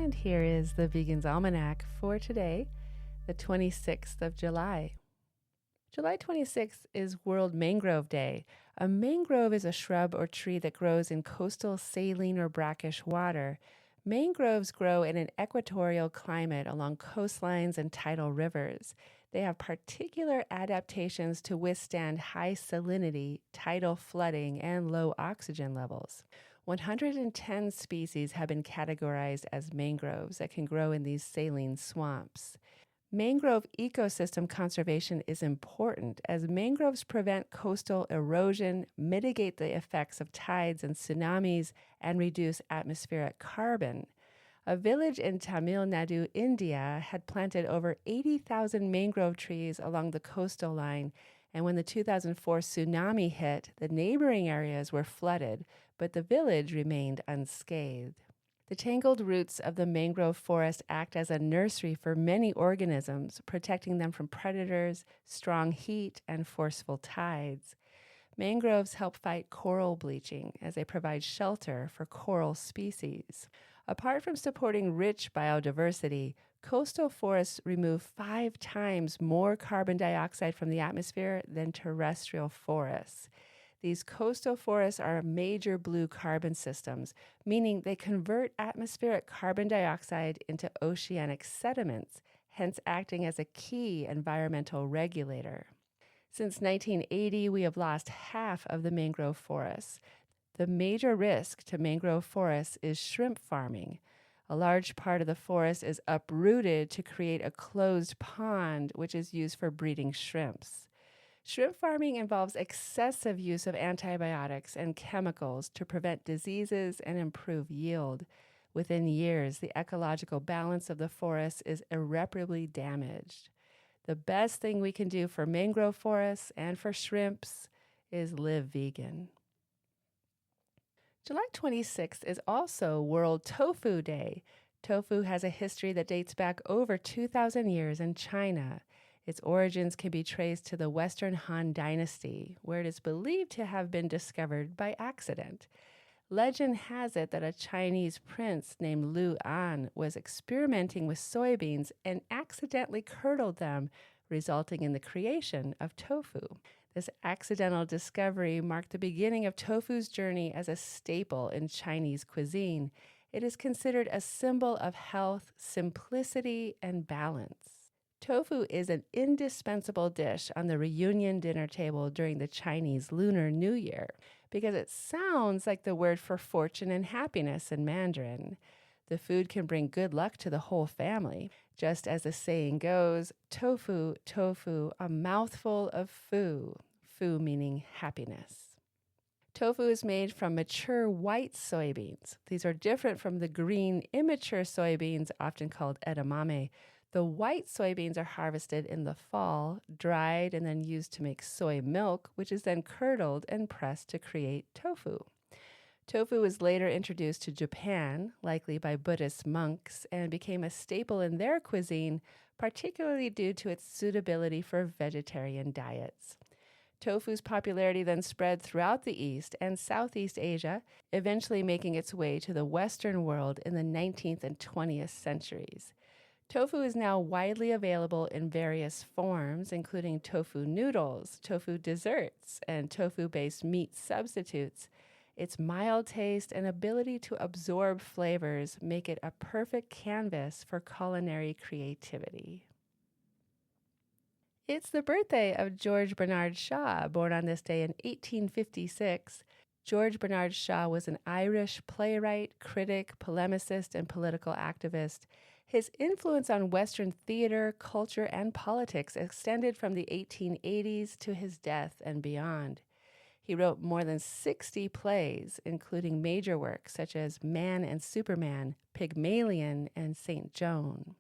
And here is the Vegan's Almanac for today, the 26th of July. July 26th is World Mangrove Day. A mangrove is a shrub or tree that grows in coastal saline or brackish water. Mangroves grow in an equatorial climate along coastlines and tidal rivers. They have particular adaptations to withstand high salinity, tidal flooding, and low oxygen levels. 110 species have been categorized as mangroves that can grow in these saline swamps. Mangrove ecosystem conservation is important as mangroves prevent coastal erosion, mitigate the effects of tides and tsunamis, and reduce atmospheric carbon. A village in Tamil Nadu, India, had planted over 80,000 mangrove trees along the coastal line, and when the 2004 tsunami hit, the neighboring areas were flooded, but the village remained unscathed. The tangled roots of the mangrove forest act as a nursery for many organisms, protecting them from predators, strong heat, and forceful tides. Mangroves help fight coral bleaching as they provide shelter for coral species. Apart from supporting rich biodiversity, coastal forests remove 5 times more carbon dioxide from the atmosphere than terrestrial forests. These coastal forests are major blue carbon systems, meaning they convert atmospheric carbon dioxide into oceanic sediments, hence acting as a key environmental regulator. Since 1980, we have lost half of the mangrove forests. The major risk to mangrove forests is shrimp farming. A large part of the forest is uprooted to create a closed pond, which is used for breeding shrimps. Shrimp farming involves excessive use of antibiotics and chemicals to prevent diseases and improve yield. Within years, the ecological balance of the forest is irreparably damaged. The best thing we can do for mangrove forests and for shrimps is live vegan. July 26th is also World Tofu Day. Tofu has a history that dates back over 2,000 years in China. Its origins can be traced to the Western Han Dynasty, where it is believed to have been discovered by accident. Legend has it that a Chinese prince named Lu An was experimenting with soybeans and accidentally curdled them, resulting in the creation of tofu. This accidental discovery marked the beginning of tofu's journey as a staple in Chinese cuisine. It is considered a symbol of health, simplicity, and balance. Tofu is an indispensable dish on the reunion dinner table during the Chinese Lunar New Year because it sounds like the word for fortune and happiness in Mandarin. The food can bring good luck to the whole family. Just as the saying goes, tofu, tofu, a mouthful of foo, foo meaning happiness. Tofu is made from mature white soybeans. These are different from the green, immature soybeans, often called edamame. The white soybeans are harvested in the fall, dried, and then used to make soy milk, which is then curdled and pressed to create tofu. Tofu was later introduced to Japan, likely by Buddhist monks, and became a staple in their cuisine, particularly due to its suitability for vegetarian diets. Tofu's popularity then spread throughout the East and Southeast Asia, eventually making its way to the Western world in the 19th and 20th centuries. Tofu is now widely available in various forms, including tofu noodles, tofu desserts, and tofu-based meat substitutes. Its mild taste and ability to absorb flavors make it a perfect canvas for culinary creativity. It's the birthday of George Bernard Shaw, born on this day in 1856. George Bernard Shaw was an Irish playwright, critic, polemicist, and political activist. His influence on Western theater, culture, and politics extended from the 1880s to his death and beyond. He wrote more than 60 plays, including major works such as Man and Superman, Pygmalion, and St. Joan.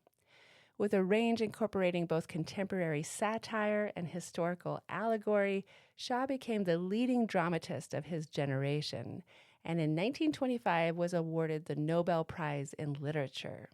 With a range incorporating both contemporary satire and historical allegory, Shaw became the leading dramatist of his generation, and in 1925 was awarded the Nobel Prize in Literature.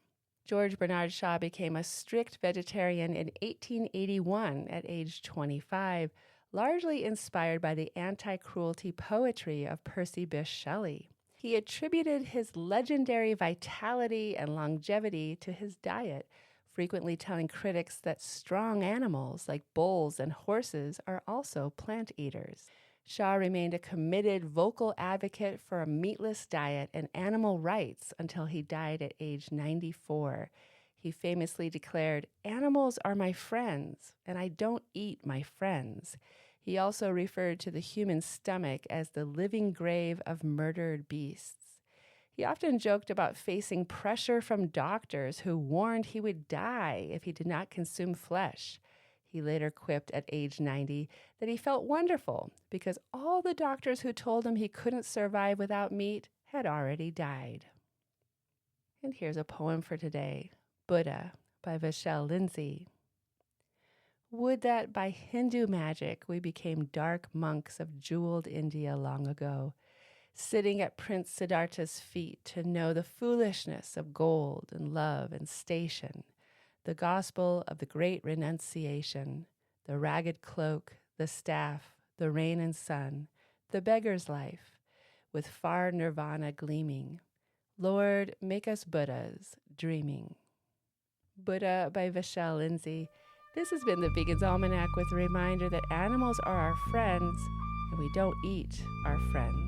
George Bernard Shaw became a strict vegetarian in 1881 at age 25, largely inspired by the anti-cruelty poetry of Percy Bysshe Shelley. He attributed his legendary vitality and longevity to his diet, frequently telling critics that strong animals like bulls and horses are also plant eaters. Shaw remained a committed, vocal advocate for a meatless diet and animal rights until he died at age 94. He famously declared, "Animals are my friends, and I don't eat my friends." He also referred to the human stomach as the living grave of murdered beasts. He often joked about facing pressure from doctors who warned he would die if he did not consume flesh. He later quipped at age 90 that he felt wonderful because all the doctors who told him he couldn't survive without meat had already died. And here's a poem for today, Buddha by Vachel, Lindsay. Would that by Hindu magic we became dark monks of jeweled India long ago, sitting at Prince Siddhartha's feet to know the foolishness of gold and love and station, the gospel of the great renunciation, the ragged cloak, the staff, the rain and sun, the beggar's life, with far nirvana gleaming. Lord, make us Buddhas, dreaming. Buddha by Vachel, Lindsay. This has been the Vegan's Almanac with a reminder that animals are our friends and we don't eat our friends.